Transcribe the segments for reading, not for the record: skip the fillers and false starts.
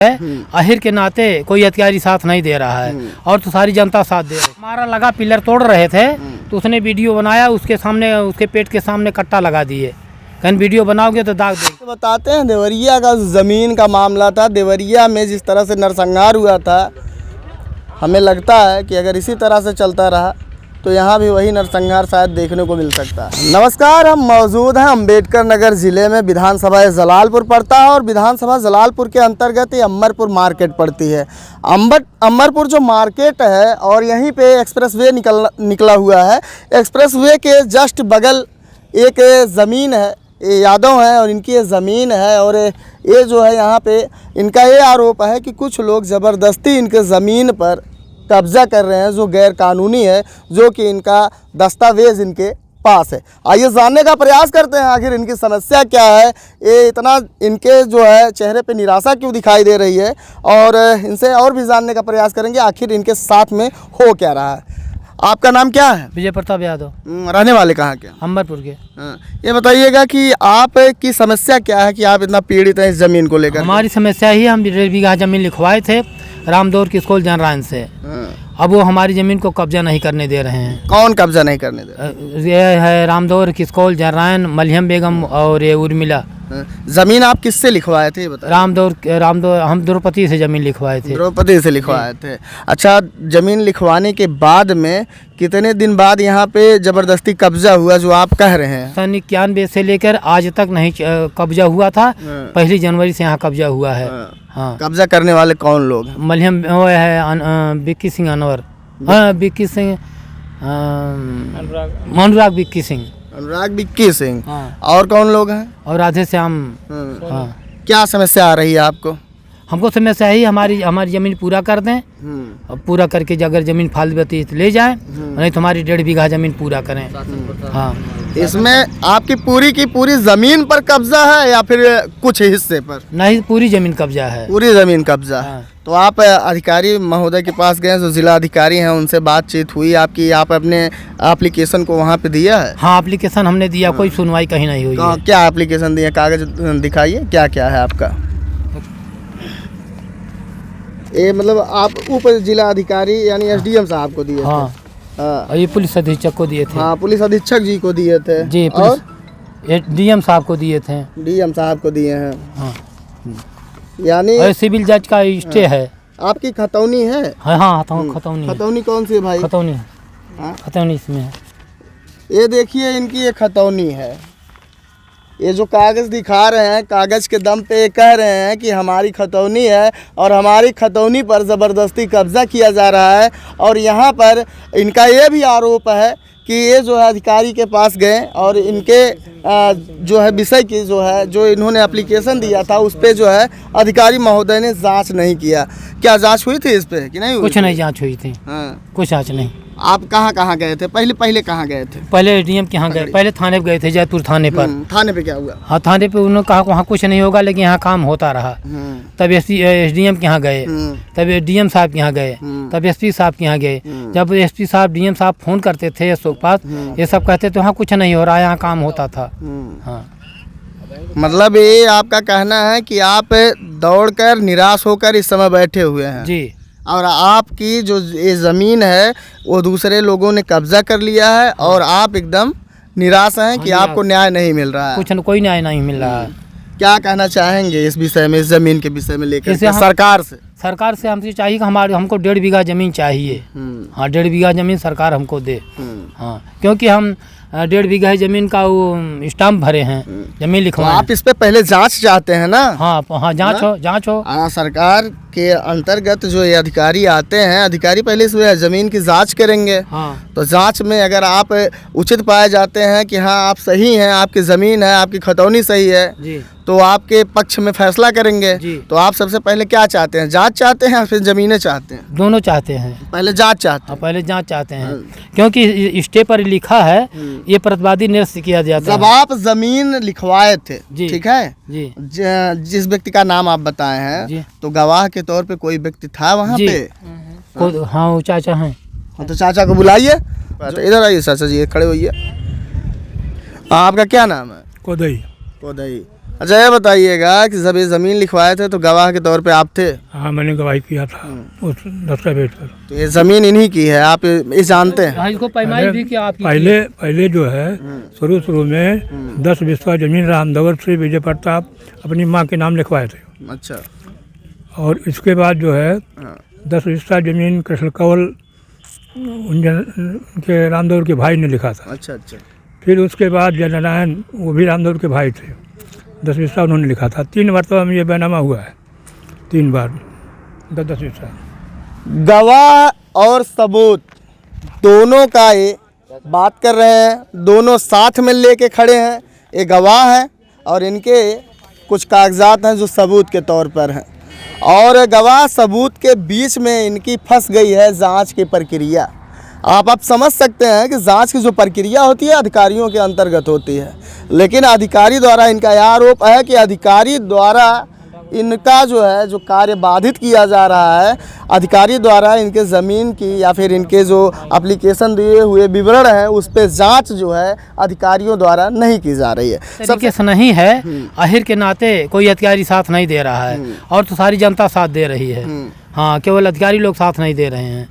आखिर के नाते कोई अधिकारी साथ नहीं दे रहा है और तो सारी जनता साथ दे रही है। हमारा लगा पिलर तोड़ रहे थे तो उसने वीडियो बनाया, उसके सामने उसके पेट के सामने कट्टा लगा दिए। कहीं वीडियो बनाओगे तो दाग देंगे। बताते हैं देवरिया का ज़मीन का मामला था। देवरिया में जिस तरह से नरसंहार हुआ था, हमें लगता है कि अगर इसी तरह से चलता रहा तो यहाँ भी वही नरसंहार शायद देखने को मिल सकता है। नमस्कार, हम मौजूद हैं अम्बेडकर नगर ज़िले में। विधानसभा जलालपुर पड़ता है और विधानसभा जलालपुर के अंतर्गत ये अमरपुर मार्केट पड़ती है। अमरपुर जो मार्केट है और यहीं पे एक्सप्रेसवे निकला हुआ है। एक्सप्रेसवे के जस्ट बगल एक ज़मीन है, ये यादव हैं और इनकी ये ज़मीन है। और ये जो है यहाँ पे इनका ये आरोप है कि कुछ लोग ज़बरदस्ती इनके ज़मीन पर कब्ज़ा कर रहे हैं जो गैर कानूनी है, जो कि इनका दस्तावेज़ इनके पास है। आइए जानने का प्रयास करते हैं आखिर इनकी समस्या क्या है, ये इतना इनके जो है चेहरे पे निराशा क्यों दिखाई दे रही है, और इनसे और भी जानने का प्रयास करेंगे आखिर इनके साथ में हो क्या रहा है। आपका नाम क्या है? विजय प्रताप यादव। रहने वाले कहाँ के? अम्बरपुर के। ये बताइएगा कि आप की समस्या क्या है कि आप इतना पीड़ित हैं इस ज़मीन को लेकर? हमारी समस्या ही, हम 1.5 बीघा ज़मीन लिखवाए थे रामदौर की स्कूल जनरायन से। अब वो हमारी ज़मीन को कब्जा नहीं करने दे रहे हैं। कौन कब्जा नहीं करने दे रहे? ये है रामदौर की स्कूल जनरायन, मलियम बेगम और ये उर्मिला। ज़मीन आप किससे लिखवाए थे? रामदौर हम द्रौपदी से ज़मीन लिखवाए थे। द्रौपदी से लिखवाए थे। अच्छा, ज़मीन लिखवाने के बाद में कितने दिन बाद यहाँ पे ज़बरदस्ती कब्जा हुआ जो आप कह रहे हैं? सन 91 से लेकर आज तक नहीं कब्जा हुआ था। 1 जनवरी से यहाँ कब्जा हुआ है। हाँ। कब्जा करने वाले कौन लोग हैं? मलियम वो है विक्की सिंह अनवर, हाँ विक्की सिंह, अनुराग विक्की सिंह, अनुराग विक्की सिंह। हाँ। और कौन लोग हैं? और राधे श्याम। हाँ। क्या समस्या आ रही है आपको? हमको समस्या ही हमारी ज़मीन पूरा कर दें, और पूरा करके अगर ज़मीन फालतू बती तो ले जाए, नहीं तो हमारी 1.5 बीघा ज़मीन पूरा करें। हाँ। इसमें आपकी पूरी की पूरी ज़मीन पर कब्जा है या फिर कुछ हिस्से पर? नहीं, पूरी ज़मीन कब्जा है। पूरी ज़मीन कब्जा है। हाँ। तो आप अधिकारी महोदय के पास गए, जो जिला अधिकारी हैं, उनसे बातचीत हुई आपकी? आप अपने एप्लीकेशन को वहाँ पे दिया है? हाँ, एप्लीकेशन हमने दिया, कोई सुनवाई कहीं नहीं हुई है। क्या एप्लीकेशन दिया? कागज दिखाइए, क्या क्या है आपका? ये मतलब आप उप जिला अधिकारी यानी SDM साहब को दिए? हाँ। और ये पुलिस अधीक्षक को दिए थे। हाँ, पुलिस अधीक्षक जी को दिए थे जी। और DM साहब को दिए थे। DM साहब को दिए हैं। हाँ। यानी सिविल जज का स्टे है। आपकी खतौनी है? हाँ, खतौनी। खतौनी कौन सी है भाई? खतौनी। हाँ? खतौनी इसमें है। ये देखिए, इनकी ये खतौनी है। ये जो कागज़ दिखा रहे हैं, कागज़ के दम पे ये कह रहे हैं कि हमारी खतौनी है और हमारी खतौनी पर ज़बरदस्ती कब्ज़ा किया जा रहा है। और यहाँ पर इनका ये भी आरोप है कि ये जो है अधिकारी के पास गए और इनके जो है विषय की जो इन्होंने एप्लीकेशन दिया था उस पर जो है अधिकारी महोदय ने जांच नहीं किया। क्या जांच हुई थी इस पे कि नहीं हुई? कुछ नहीं जांच हुई थी। हाँ। कुछ जांच नहीं। आप कहाँ गए थे? पहले कहाँ गए थे? पहले SDM के यहाँ गए, पहले थाने पे गए थे, जयपुर थाने पर। थाने पे क्या हुआ? हाँ, थाने पे उन्होंने कहा वहाँ कुछ नहीं होगा, लेकिन यहाँ काम होता रहा। तब SDM के यहाँ गए, तब DM साहब के यहाँ गए, तब SP साहब के यहाँ गए। जब SP साहब DM साहब फ़ोन करते थे अशोक पास, ये सब कहते थे वहाँ कुछ नहीं हो रहा, यहाँ काम होता था। हाँ। मतलब ये आपका कहना है कि आप दौड़कर निराश होकर इस समय बैठे हुए हैं जी, और आपकी जो ये ज़मीन है वो दूसरे लोगों ने कब्जा कर लिया है और आप एकदम निराश हैं कि आपको न्याय नहीं मिल रहा है? कोई न्याय नहीं मिल रहा है। क्या कहना चाहेंगे इस विषय में, इस ज़मीन के विषय में लेकर सरकार से? सरकार से हमसे चाहिए कि हमको 1.5 बीघा ज़मीन चाहिए। हाँ, 1.5 बीघा ज़मीन सरकार हमको दे। हाँ, क्योंकि हम 1.5 बीघा ज़मीन का वो स्टाम्प भरे हैं, ज़मीन लिखवाएं। आप इस पे पहले जांच चाहते हैं ना? हाँ, जांच हो। सरकार के अंतर्गत जो ये अधिकारी आते हैं, अधिकारी पहले इस ज़मीन की जांच करेंगे। हाँ। तो जांच में अगर आप उचित पाए जाते हैं कि हाँ आप सही हैं, आपकी ज़मीन है, आपकी खतौनी सही है जी, तो आपके पक्ष में फैसला करेंगे जी। तो आप सबसे पहले क्या चाहते हैं? जांच चाहते हैं या फिर ज़मीनें चाहते हैं? दोनों चाहते हैं। पहले जांच चाहते हैं? पहले जांच चाहते हैं, क्योंकि स्टे पर लिखा है ये प्रतिवादी निरस्त किया जाता है। जब आप ज़मीन लिखवाए थे, ठीक है जी, जिस व्यक्ति का नाम आप बताए हैं, तो गवाह के तौर पे कोई व्यक्ति था वहाँ पे? हाँ, वो चाचा हैं। हाँ, तो चाचा को बुलाइए। इधर आइए चाचा जी, खड़े होइए। आपका क्या नाम है? कोदई। कोदई। अच्छा ये बताइएगा कि जब ये ज़मीन लिखवाए थे तो गवाह के तौर पे आप थे? हाँ, मैंने गवाही किया था उस दस्तावेज पर। तो ये ज़मीन इन्हीं की है, आप ये जानते हैं? हाँ, इसको पैमाइश भी किया आपकी। पहले जो है शुरू में 10 बिस्वा जमीन रामदौर से विजय प्रताप अपनी माँ के नाम लिखवाए थे। अच्छा। और इसके बाद जो है 10 बिस्वा जमीन कृष्ण कंवल उनके रामदौर के भाई ने लिखा था। अच्छा अच्छा। फिर उसके बाद जयनारायण, वो भी रामदौर के भाई थे, 10 बिस्वा उन्होंने लिखा था। 3 मरतबा में ये बैनामा हुआ है, 3 बार 10 बिस्वा। गवाह और सबूत दोनों का ये बात कर रहे हैं, दोनों साथ में लेके खड़े हैं। ये गवाह हैं और इनके कुछ कागजात हैं जो सबूत के तौर पर हैं, और गवाह सबूत के बीच में इनकी फंस गई है जांच की प्रक्रिया। आप समझ सकते हैं कि जांच की जो प्रक्रिया होती है अधिकारियों के अंतर्गत होती है, लेकिन अधिकारी द्वारा इनका यह आरोप है कि अधिकारी द्वारा इनका जो कार्य बाधित किया जा रहा है। अधिकारी द्वारा इनके ज़मीन की या फिर इनके जो एप्लीकेशन दिए हुए विवरण हैं उस पर जांच जो है अधिकारियों द्वारा नहीं की जा रही है। तरीके से नहीं है, आखिर के नाते कोई अधिकारी साथ नहीं दे रहा है, और तो सारी जनता साथ दे रही है। हाँ, केवल अधिकारी लोग साथ नहीं दे रहे हैं,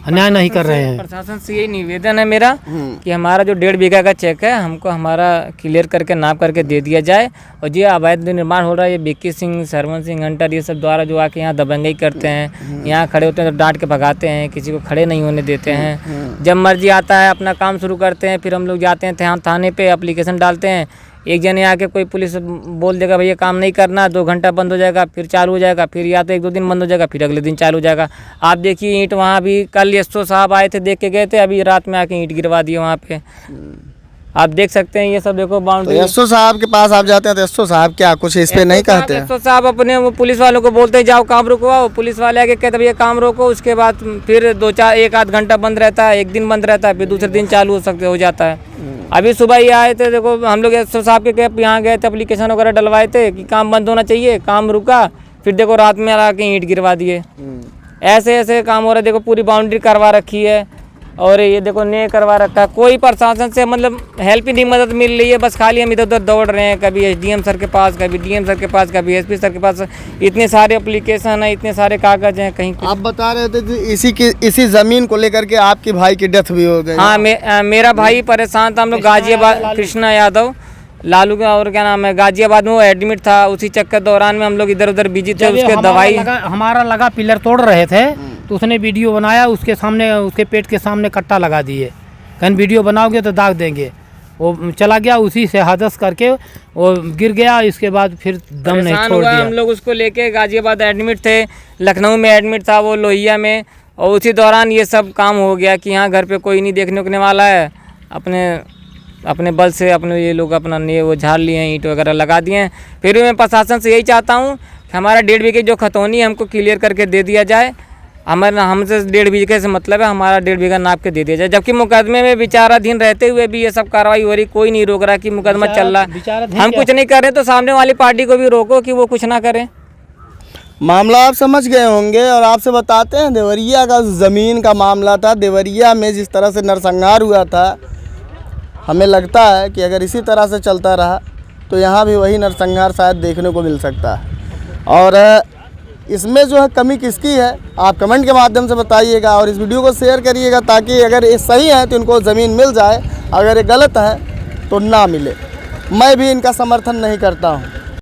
अन्याय नहीं कर रहे हैं। प्रशासन से यही निवेदन है मेरा कि हमारा जो 1.5 बीघा का चेक है हमको हमारा क्लियर करके नाप करके दे दिया जाए। और जो अवैध निर्माण हो रहा है, ये विक्की सिंह, सरवन सिंह हंटर, ये सब द्वारा जो आके यहाँ दबंगई करते हैं, यहाँ खड़े होते हैं तो डांट के भगाते हैं, किसी को खड़े नहीं होने देते हैं। जब मर्जी आता है अपना काम शुरू करते हैं, फिर हम लोग जाते हैं थाने पे एप्लीकेशन डालते हैं। एक जने आके कोई पुलिस बोल देगा भैया काम नहीं करना, 2 घंटा बंद हो जाएगा, फिर चालू हो जाएगा, फिर या तो 1-2 दिन बंद हो जाएगा, फिर अगले दिन चालू हो जाएगा। आप देखिए ईंट वहाँ भी कल एसओ साहब आए थे, देख के गए थे, अभी रात में आके ईंट गिरवा दिए वहाँ पे। आप देख सकते हैं ये सब, देखो बाउंड्री। तो एसओ साहब के पास आप जाते हैं तो एसओ साहब क्या कुछ इस पे नहीं कहते हैं? एसओ साहब अपने वो पुलिस वालों को बोलते हैं जाओ काम रुकवाओ, पुलिस वाले आके कहते भैया काम रोको, उसके बाद फिर 1-8 घंटा बंद रहता है, एक दिन बंद रहता है, फिर दूसरे दिन चालू हो जाता है। अभी सुबह ये आए थे, देखो हम लोग एसओ साहब के यहाँ गए थे, एप्लीकेशन वगैरह डलवाए थे कि काम बंद होना चाहिए, काम रुका, फिर देखो रात में आके ईंट गिरवा दिए। ऐसे काम हो रहा है। देखो पूरी बाउंड्री करवा रखी है और ये देखो ने करवा रखा है। कोई प्रशासन से मतलब हेल्प ही नहीं, मदद मिल रही है, बस खाली हम इधर उधर दौड़ रहे हैं, कभी एसडीएम सर के पास, कभी डीएम सर के पास, कभी एसपी सर के पास। इतने सारे एप्लीकेशन है, इतने सारे कागज हैं, कहीं आप बता रहे थे कि इसी ज़मीन को लेकर के आपकी भाई की डेथ भी हो गई। हाँ, मेरा भाई परेशान था। हम लोग गाजियाबाद, कृष्णा यादव लालू का, और क्या नाम है, गाजियाबाद में वो एडमिट था। उसी चक्कर दौरान में हम लोग इधर उधर बिजी थे। उसके दवाई हमारा लगा पिलर तोड़ रहे थे, तो उसने वीडियो बनाया, उसके सामने, उसके पेट के सामने कट्टा लगा दिए, कहीं वीडियो बनाओगे तो दाग देंगे। वो चला गया, उसी से हादस करके वो गिर गया। इसके बाद फिर दम नहीं छोड़ दिया। हम लोग उसको लेके गाजियाबाद एडमिट थे, लखनऊ में एडमिट था वो, लोहिया में। और उसी दौरान ये सब काम हो गया कि यहाँ घर पे कोई नहीं देखने उकने वाला है। अपने बल से अपने ये लोग अपना वो झाड़ लिए हैं, ईंट वगैरह लगा दिए हैं। फिर भी मैं प्रशासन से यही चाहता हूँ कि हमारा 1.5 बीघे जो खतौनी है हमको क्लियर करके दे दिया जाए। हमसे 1.5 बीघे से मतलब है, हमारा 1.5 बीघा नाप के दे दिया जाए। जबकि मुकदमे में विचाराधीन रहते हुए भी ये सब कार्रवाई हो रही, कोई नहीं रोक रहा कि मुकदमा चल रहा है। हम कुछ नहीं कर रहे तो सामने वाली पार्टी को भी रोको कि वो कुछ ना करे। मामला आप समझ गए होंगे, और आपसे बताते हैं देवरिया का ज़मीन का मामला था। देवरिया में जिस तरह से नरसंहार हुआ था, हमें लगता है कि अगर इसी तरह से चलता रहा तो यहाँ भी वही नरसंहार शायद देखने को मिल सकता है। और इसमें जो है कमी किसकी है आप कमेंट के माध्यम से बताइएगा, और इस वीडियो को शेयर करिएगा ताकि अगर ये सही है तो इनको ज़मीन मिल जाए, अगर ये गलत है तो ना मिले। मैं भी इनका समर्थन नहीं करता हूँ।